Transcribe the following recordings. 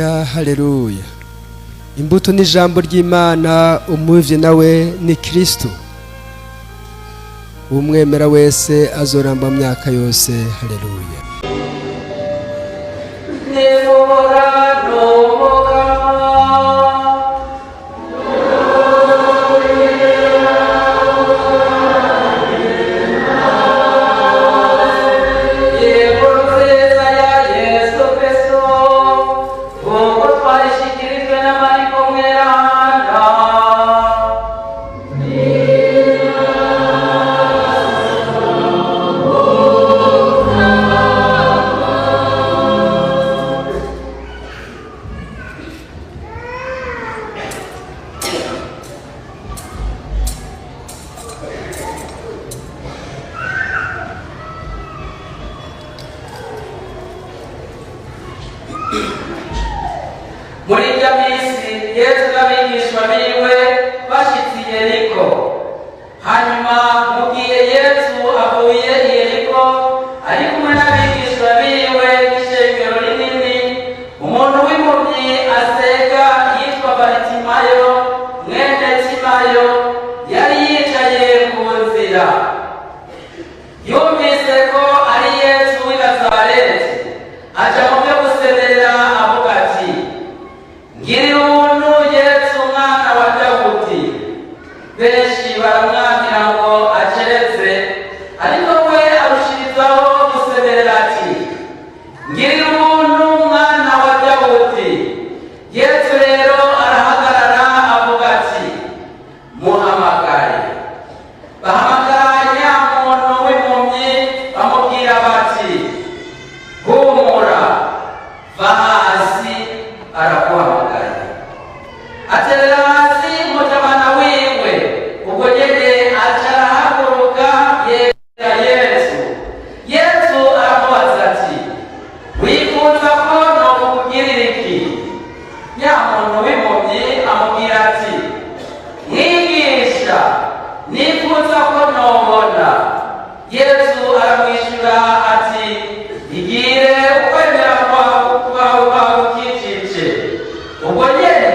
haleluya haleluya. Imbuto n'ijambo ry'Imana, umuvye nawe ni Kristo. Umwemera wese azoramba mu myaka yose. Haleluya. Muri jamisi Yesu n'abigishwa biwe bashitse i Yeriko. Hanyuma mugihe Yesu avuye i Yeriko ari kumwe n'abigishwa biwe n'ishengero rinini, umuntu w'impumyi asega yitwa Baritimayo mwene Timayo yari yicaye ku nzira. Yumvise ko ari Yesu w'i Nazareti, aja mu byo gusemerera avuga ati, ngirira ubuntu Yesu umwana wa Dawudi. Benshi baramwamira ngo aceretse, ariko we arushirizaho gusemerera ati, ngirira ubuntu umwana wa Dawudi. Yesu rero arahagarara avuga ati, muhamagare. Bahamagara nyamuntu w'impumyi bamubwira bati, humura, va hasi, arakuhamagaye. Aterera hasi umutamana wiwe, ubwo nyene aca arahaguruka yegera Yesu. Yesu aramubaza ati, wifuza ko nokukugirira iki? Nyamuntu w'impumyi amubwira ati, mwigisha, nifuza ko nobona. Yesu aramwishura ati, igire ukwemera kwawe kukijije. Ubwo nyene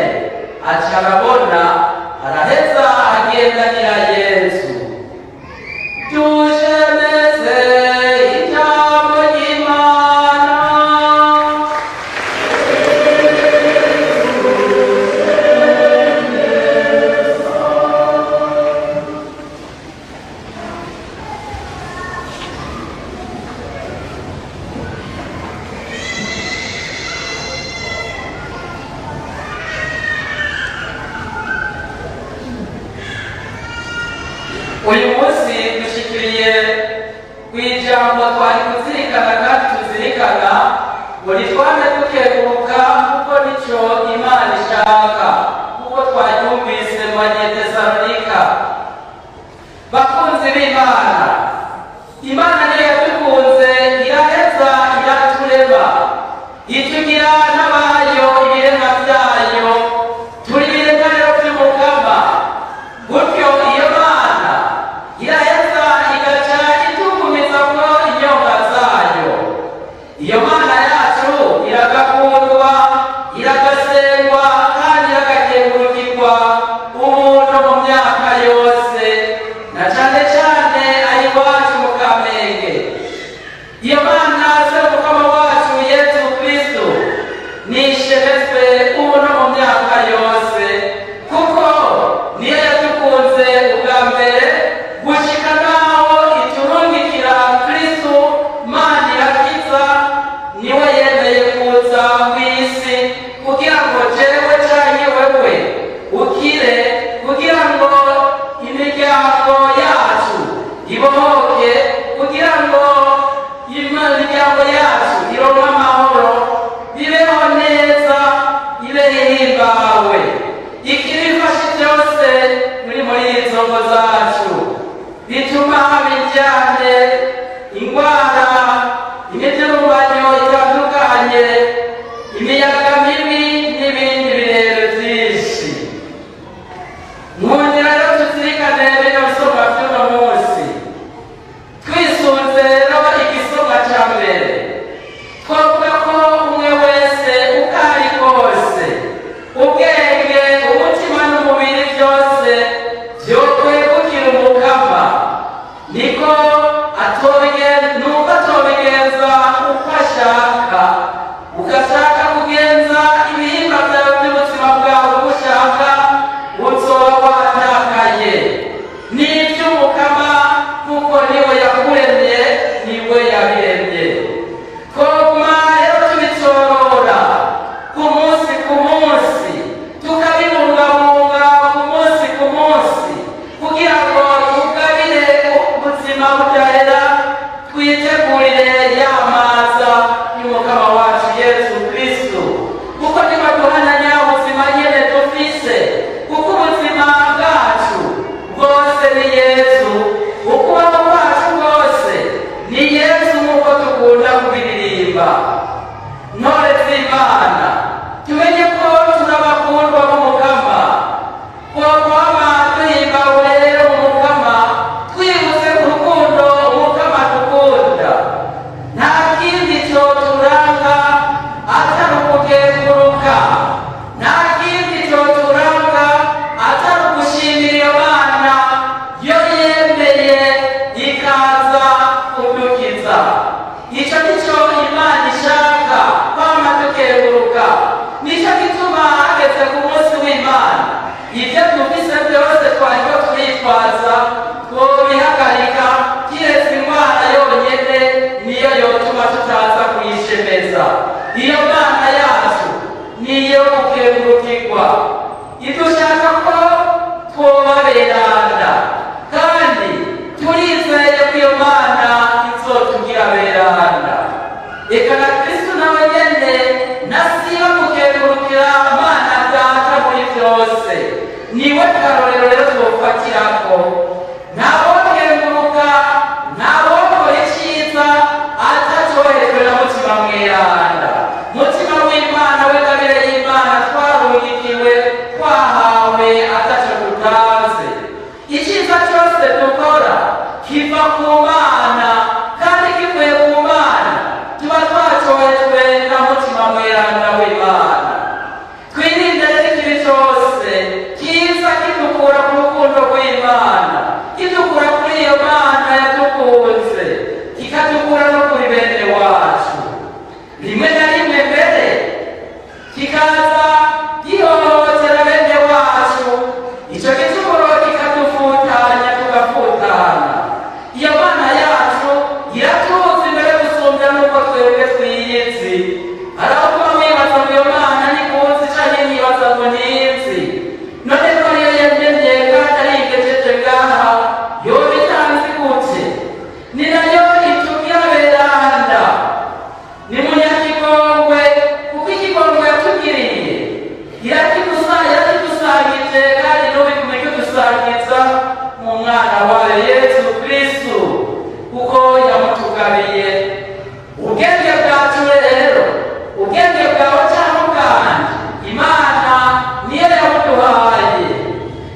aca arabona, araheza agendanira Yesu. Tushemeze ijambo ry'Imana. Uyu munsi dushikiriye kw'ijambo twari kuzirikana kandi tuzirikana ngo nitwame dukeguruka kuko nico Imana ishaka, kuko twaryumvise mu Banyetesalonika. Bakunzi b'Imana, Imana niyo yadukunze, iraheza iraturema, itugira n'abayo ibiremwa vyayo, turi ibiremwa rero vy'Umukama. Gutyo iyo Mana iraheza igaca itugumiza ko inyonga zayo. Iyo Mana yacu iragakundwa, iragasengwa kandi iragakengurukirwa ubuntu mu myaka yose, na cane cane ayiwacu mu Kamenge. Iyo Mana se Umukama wacu Yesu Kristo nishemezwe ubuntu mu myaka yose, kuko niyo yadukunze ubwa mbere gushika naho iturungikira Kristo Mana irakiza. Niwe yemeye kuza kw'isi kugira ngo jewe canke wewe ukire, kugira ngo imiryango yacu ibohoke, kugira ngo imiryango yacu ironke amahoro, bibeho neza, ibe ihimbawe. Ikibifashe byose muri izo ngo zacu bituma haba iryane, ingwara, imiturumbanyo itandukanye, imiyaga mibi n'ibindi birero vyinshi. Nkundira rero tuzirikane bino bisomwa vy'uno munsi, twisunze rero igisomwa ca mbere. Twavuga ko umwe wese uko ariko idushaka ko twobaberanda kandi turizeye ko iyo Mana izotugira beranda. Reka na Kristo nawe nyene nasiba gukengurukira Mana Data muri byose, niwe karorero rero twofatirako. Ntawokenguruka ntawokora icyiza atacoherejwe na Mutima Mweranda. Mutima w'Imana w'ingabire y'Imana twarungikiwe twahawe ataco tutanze. Icyiza cyose dukora kiva ku Mana kandi kivuye ku Mana tuba twacoherejwe na Mutima Mweranda w'Imana. Twirinde rero ikibi cyose kiza kidukura ku rukundo rw'Imana, kidukura kuri iyo Mana yadukunze, kikadukura no kuri bene wacu. Rimwe na rimwe mbere kikaza gihohotera bene wacu, icyo gicumuro kikadufutanya tugafutana. Iyo Mana yacu iratuzi mbere gusumbya n'uko twebwe twiyizi. Hari aho kuba wibaza ngo iyo Mana nikuzi canke nibaza ngo ntizi, none ko niyo yemye kandi arigejeje ngaha yoba itanzi gute? Ni nayo itubwira beranda, ni munyakigongwe kuko ikigongwe yatugiriye yaradusangije kandi n'ubu igume kudusangiza mu Mwana wayo Yesu Kristo kuko yamutugabiye. Ubwenge bwacu rero, ubwenge bwawe cyangwa ubwanjye, Imana niyo yabuduhaye.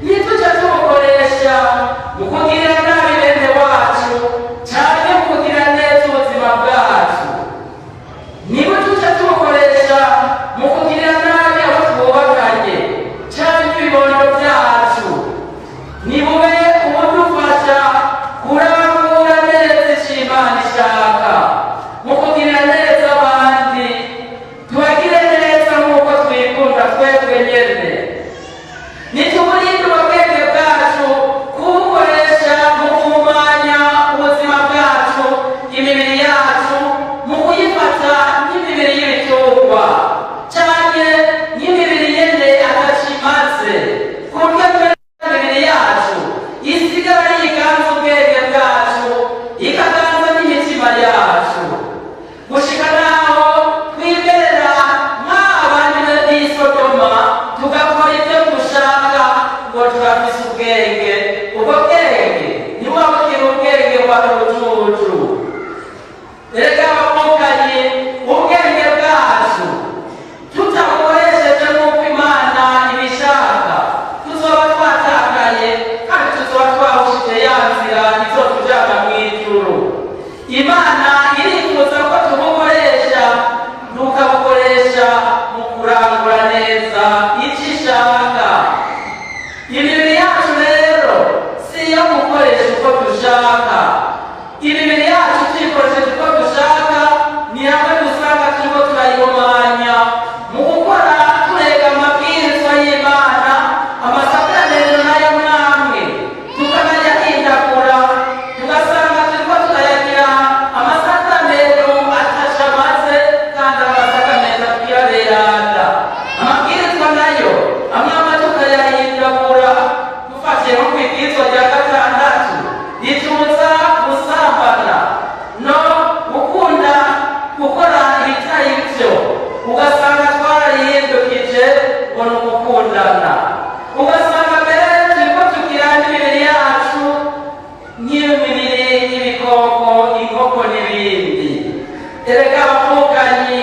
Nituja tubukoresha mu kugira nabi bene wacu cyane mu kugira neza ubuzima bwacu, niba tuja tubukoresha mu kugira nabi abo twubakanye cyane ibibondo byacu, nibube ubudufasha kurangura neza icyo Imana ishaka mu kugira neza abandi, tubagire neza nk'uko twikunda twebwe nyene. Nituburinde ubwenge bwacu kubukoresha mu guhumanya ubuzima bwacu, imibiri yacu mu kuyifata nk'imibiri y'ibitungwa cyane nk'imibiri nyene atacimaze, ku buryo imibiri yacu isigara yiganza ubwenge bwacu ikaganza n'imitima yacu, gushika naho twiberera nk'abandi b'i Sodoma tugakora ibyo dushaka ngo turafise ubwenge. Ubwo bwenge ntiwabukira ubwenge bwa rujuju. Erega abavukanye ubwenge bwacu tutabukoresheje nk'uko Imana ibishaka tuzoba twatakaye kandi tuzoba twahushije ya nzira izotujana mu ijuru. Imana irifuza ko tubukoresha, tukabukoresha mu kurangura neza icyo ishaka. Imibiri yacu rero si iyo gukoresha uko dushaka. Imibiri yacu tuyikoresheje uko dushaka ni hamwe dusanga turiko turayihumanya mu gukora turega amabwirizwa y'Imana, amasakaramentu nayo mwamwe tukanayahindagura, tugasanga turiko turayagira amasakaramentu atasha maze kandi amasakaramentu atwira beranda. Amabwirizwa nayo amwe tukayahindagura, dufashe nko kw'ibwirizwa rya 6 ritubuza gusambana no gukunda gukora ibitari byo, ugasanga twararihindukije ngo ni ugukundana. Ugasanga mbere turiko tugira n'imibiri yacu nk'imibiri y'ibikoko, inkoko n'ibindi. Erega abavukanyi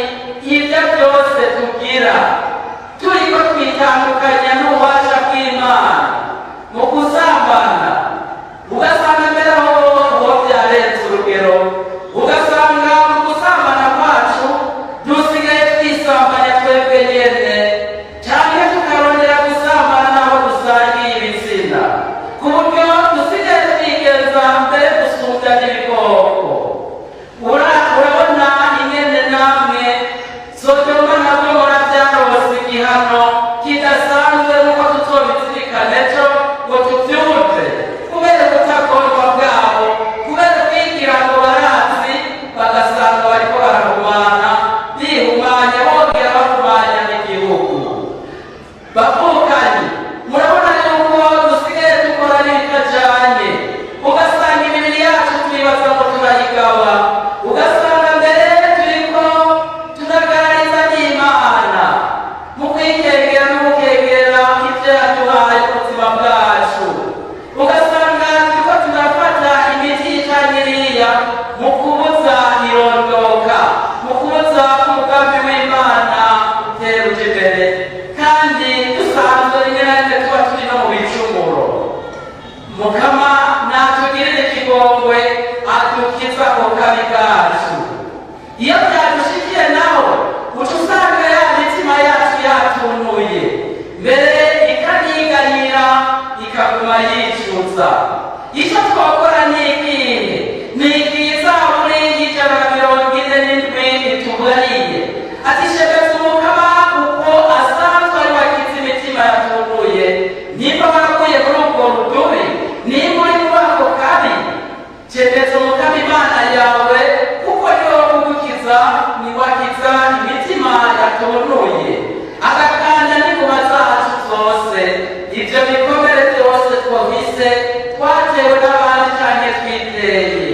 ibyo byose tugira turiko twitandukanya n'ububasha bw'Imana mu gusambana, ugasanga mbere aho byarenze urugero, ugasanga mu gusambana kwacu dusigaye twisambanya twebwe nyene cyane tukarondera gusambana n'abo dusangiye ibitsina, ku buryo dusigaye twigeza mbere gusumbya n'ibikoko. Urabona ingene namwe Sodoma na Gomora byarose igihano kidasanzwe nk'uko tutobizirikana ejo ngo tubyumve, kubera kutakorwa bwabo, kubera kwigira ngo barazi bagasanga bariko barahumana, bihumanya bongera bahumanya n'igihugu. Bavukanye gusa. Icyo twakora ni ikihe? Ni ikiza muri y'ijana na 47 itubariye ati shebeza umukama kuko asanzwe ari wakiza imitima yatunguye, nimba warakuye muri ubwo rudubi, nimba uri muri ako kabi, shebeza umukama Imana yawe kuko niwe kugukiza, ni wakiza imitima yatunguye, agakanda n'inguma zacu zose. Ibyo bikomere byose twahise twatewe n'abandi cyane twiteye.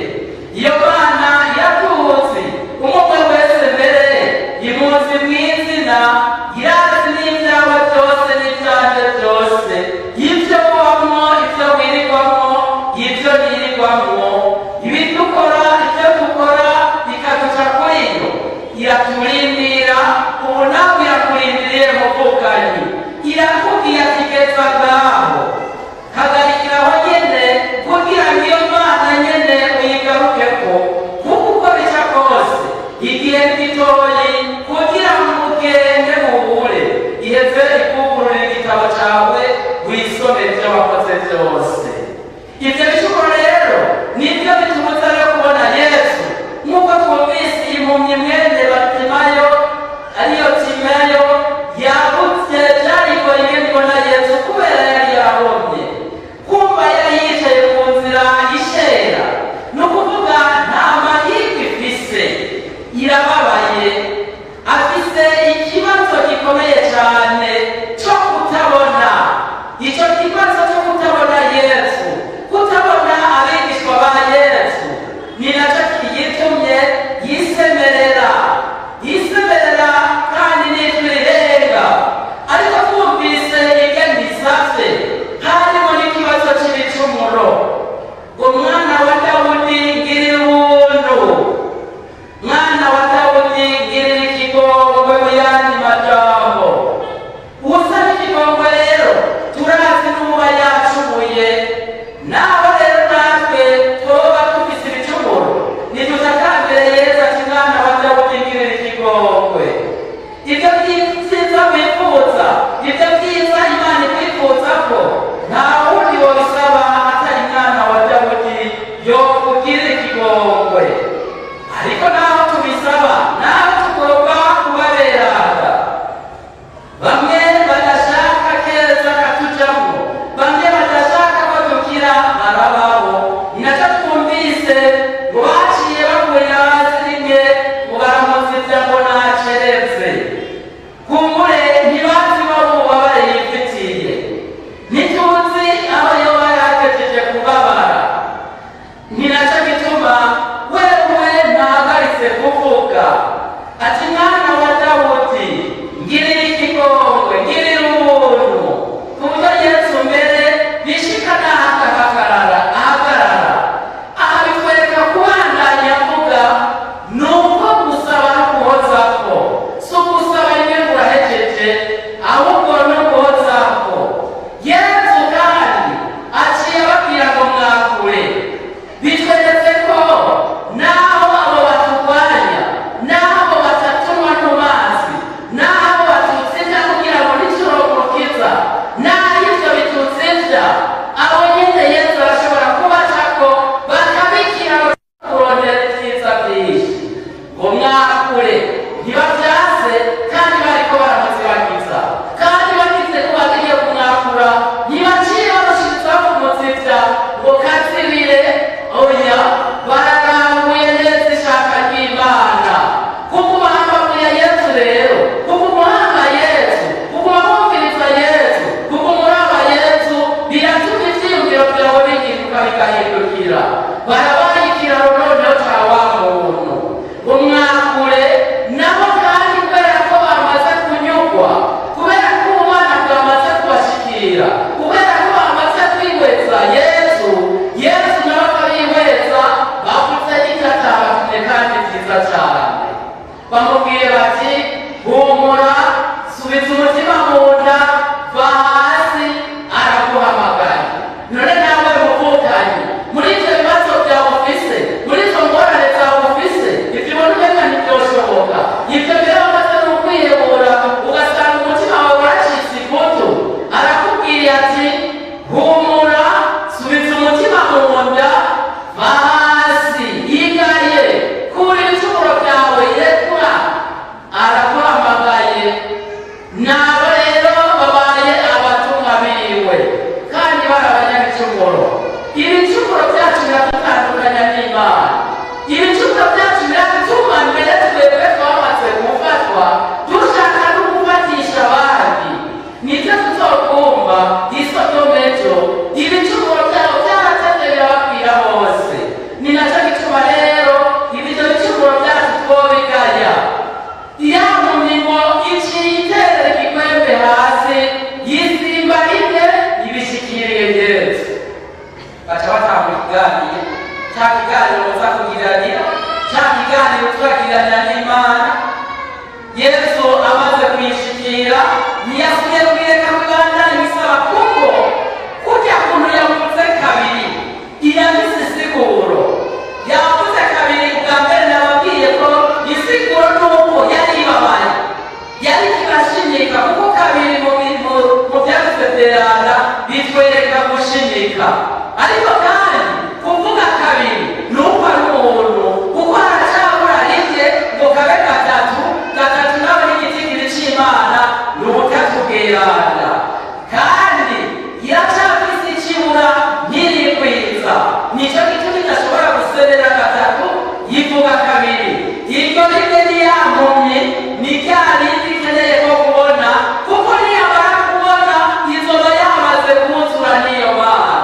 Iyo Mana iratuzi, umwe wese mbere imuzi mu izina, irazi n'ibyawe byose n'ibyanjye byose, ibyo ubamo, ibyo wirirwamo, ibyo nirirwamo, ibidukora, ibyo dukora bikaduca kuri yo. Iraturindira, ubu nawe irakurindiriye muvukanyi, irakubwiye ati geza ngaho, hagarikiraho nyene kugira ngo iyo Mana nyene uyigarukeko, kuko uko bica kose igihe gitoyi kugira ngo ugende mubure, iheze ikugurura igitabo cawe wisome ivyo wakoze vyose. Ivyo bicumuro rero nivyo bitubuza rero kubona Yesu, nk'uko twumvise impumyi mwene Bartimayo ariyo Timayo yabuze vyarigoye ingene ibona Yesu kubera yari yahomye, kumva yari yicaye ku nzira ishera, ni ukuvuga nta mahirwe ifise, irababaye, afise ikibazo gikomeye cyane cyo kutabona. Icyo kibazo cyo kutabona Yesu, kutabona abigishwa ba Yesu, ni nacyo kiyitumye yisemerera kandi n'ijwi rirenga. Ariko twumvise ingene isavye harimo n'ikibazo c'ibicumuro, ngo mwana wa Dawudi ngirira ubuntu, mwana wa Dawudi ngirira ikigongwe. Mu yandi majambo, usaba ikigongwe rero turazi n'uba yacumuye, naho rero natwe twoba dufise ibicumuro nitutakambire Yesu ati mwana wa Dawudi ngirira ikigongwe. Ibyo byiza wifuza, ibyo byiza Imana ikwifuza ko nta wundi wabisaba atari mwana wa Dawudi yo kugirira ikigongwe. Ariko naho tubisaba, naho tugomba kubaberanga. Bamwe badashaka keza katujamo, bamwe badashaka ko dukira barababo. Inaca twumvise ngo baciye bagurira hasi rimwe ngo baramuzivya ngo nacereze. Kumbure ntibazi babubabare yifitiye, ntituzi aho yoba yagejeje kubabara. Ni naco gituma wewe ntahagaritse kuvuga ati mwana wa Dawudi ngirira ikigongwe, ngirira ubuntu, ku buryo Yesu mbere bishika naho agahagarara. Aha bitwereka kubandanya avuga, ni uko gusaba no guhozako, si ugusaba rimwe ngo urahejeje, ahubwo no guhozako. Yesu kandi aciye ababwira ngo mwakure, bitweretse ko naho abo baturwanya, naho batatumwa no mazi, naho batutsivya kugira ngo niturokokiza, naho ivyo bitutsivya, abo nyene Yesu arashobora kubacako bakabikira kurondera ivyiza vyinshi. Ngo mwakure ntibavyase kandi bariko baramuzibagiza, kandi bagize ko bagiye kumwakura ntibaciye babashirizaho kumutsivya ngo kazibire. Oya, bararanguye neza ishaka ry'Imana. Kuko bahambaguye Yesu rero, kuko umuhanga Yesu, kuko bamwumviriza Yesu, kuko umuraba Yesu, biratuma ivyiyumviro vyawe bihinduka bigahindukira. Barabaye ikiraro noneho ca wa muntu. Ngo mwakure nabo kandi kubera ko bamaze kunyugwa, kubera ko ubumana bwamaze kubashikira, kubera ko bamaze kwihweza Yesu nawe akabihweza, bavuze n'icatabatumye kandi vyiza cane. Bamubwiye bati humura, subiza umutima mu nda, va hasi, araguhamagaye. None nawe muvukanyi, muri ivyo bibazo vyawe ufise, muri izo ngorane zawe ufise, ivyo ubona umenga ntivyoshoboka, ivyo rero umaze n'ukwihebura ugasanga umutima wawe uracitse ivutu, arakubwiye ati humura, subiza gushika. Ariko kandi kuvuga kabiri nuko ari umuntu kuko aracabura rimwe ngo kabe gatatu nawe n'igitigiri c'Imana ni ubutatu bweranda. Kandi iracafise ikibura ntirikwiza, nico gituma idashobora guserera gatatu yivuga kabiri. Iryo rimwe niyampumye ni rya rindi ikeneye ko kubona, kuko niyamara kubona izoba yamaze kuzura n'iyo Mana.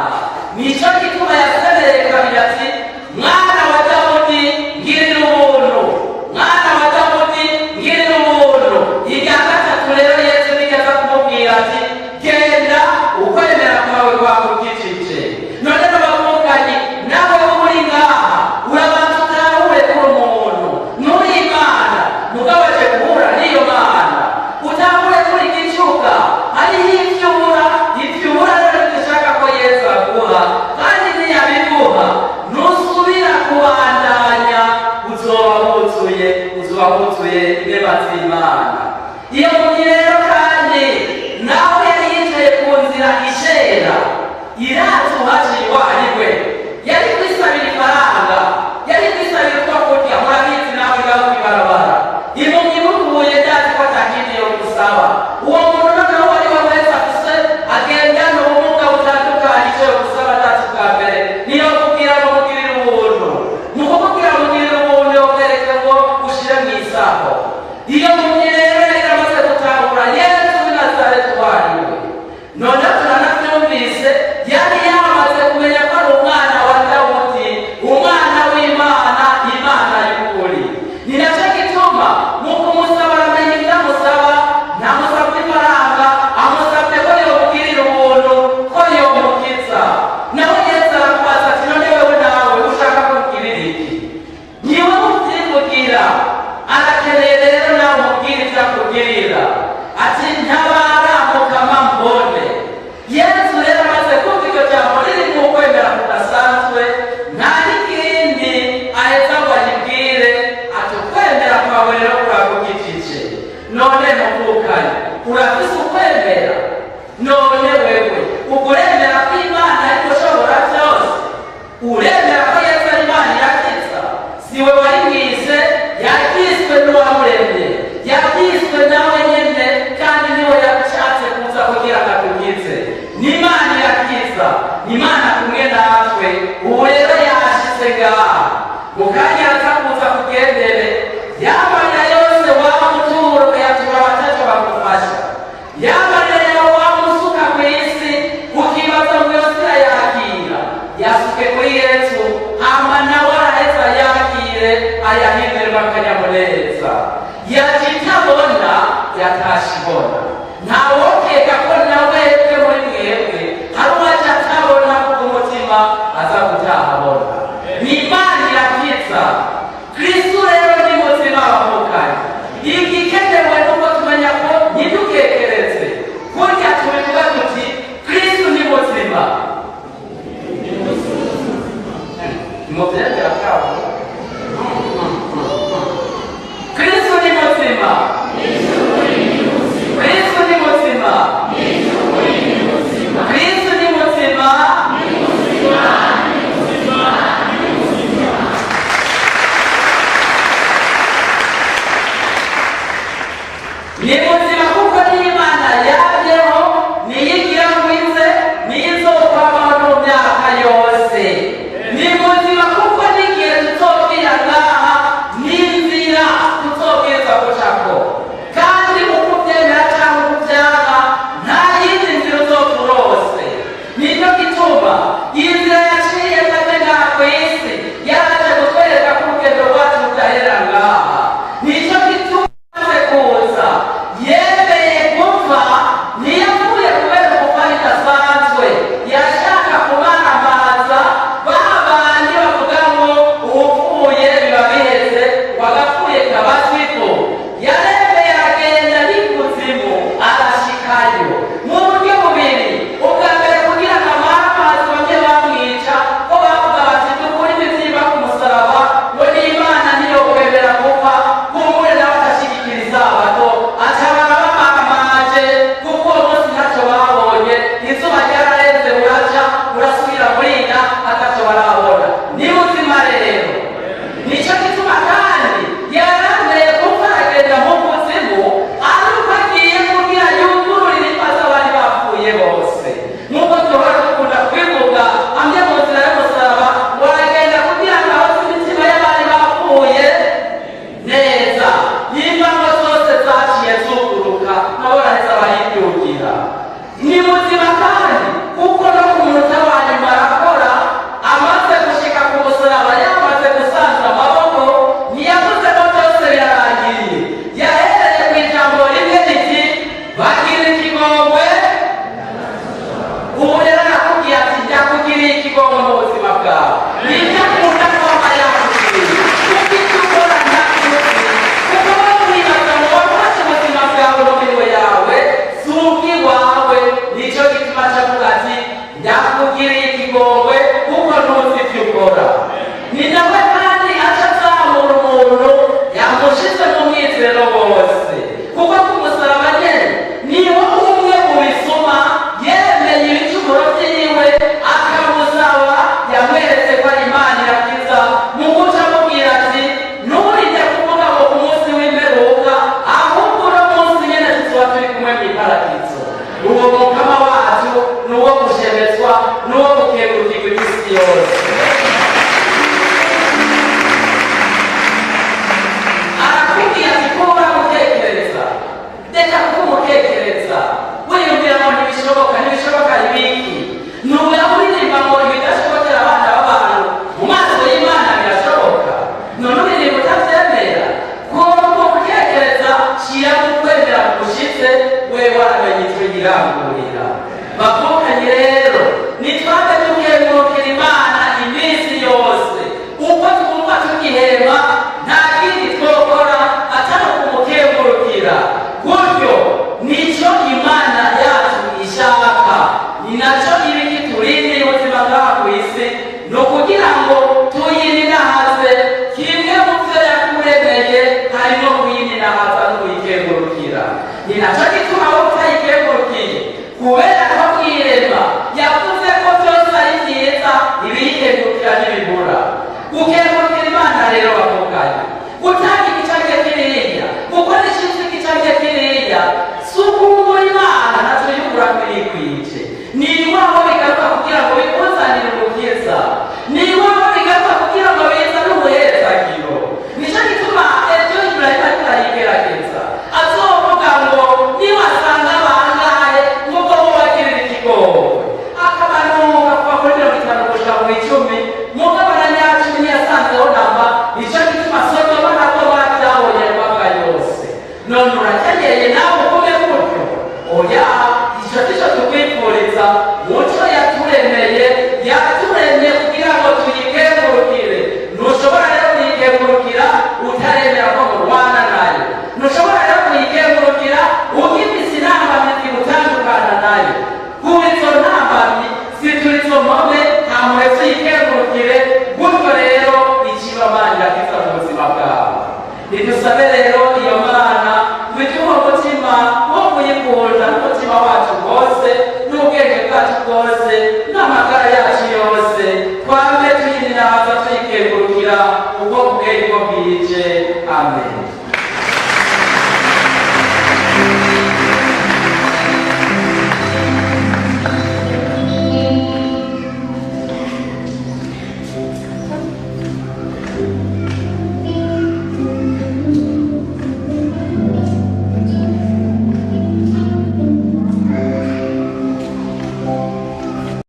Nico gituma yasereye kabiri ati mwana wa Dawudi ngirira ubuntu, mwana wa Dawudi ngirira ubuntu. Irya gatatu rero Yesu nigeze kumubwira ati genda ukwemera kwawe kwakukijije. None n'abavukanye nawe uri ngaha urabanza utahure kuri umuntu nuri Imana mugabo aje guhura n'iyo Mana, utahure kuri igicuka hariho ivyubura rero dushaka ko Yesu aguha, kandi niyabiguha nusubira kubandanya uzoba wuzuye inema z'Imana. Iyo muntu rero kandi nawe yari yicaye ku nzira ishera iratuhaciye iwariwe, yari kwisabira ifaranga, yari kwisabira utwo kurya. Murabizi nawe ngaho kw'ibarabara impumyi imukuye ndazi ko atakindi yo gusaba. Uwo muntu noneho wari we wese afise agendana ubumuga butandukanye, ico yo gusaba ndazi bwa mbere niyo kubwira ngo mugirire ubuntu. Mu kumubwira mugirire ubuntu yokwereka ngo ushire mw'isaho. Iyo mpumyi rero yari amaze gutahura Yesu w'i Nazareti wariwe. None turanavyumvise yari yamaze kumenya ko ari umwana wa Dawudi, umwana w'Imana, Imana y'ukuri. Ni naco gituma mu kumusaba aramenye ivyo amusaba, ntamusabye ifaranga, amusabye ko yomugirira ubuntu, ko yomukiza. Nawe Yesu arakubaza ati none wewe nawe ushaka kumugirira iki? Niwe muvyivugira, arakeneye rero nawe umubwire ivyo akugirira. Ati ntabara mukama mbone. Yesu rero amaze kumva iryo jambo riri mu kwemera kudasanzwe, nta n'ikindi aheza ngo ayibwire ati ukwemera kwawe rero kurakukijije. None muvukanye urafise ukwemera? None wewe ukuremera ko Imana ariko ushobora vyose? Uremera ko Yesu ari Imana irakiza? Siwe warimwise, yaryiswe n'uwamuremye, yaryiswe nawe nyene, kandi niwe yashatse kuza kugira ngo akukize. Ni Imana irakiza, ni Imana kumwe natwe. Ubu rero yashitse ngaha mu kanya aza kuza kugendere yamarira yose waba muturo ukayatura abataco bagufasha, yamarira yawe waba usuka kwirema yavuze ko byose ari byiza ibiyihindukira ntibibura. Gukengurukira Imana rero bavuganye, gutanga igicange kiriya, gukora ikintu gicange kiriya, si ukumbura Imana natwe y'uburakwiye kwice ni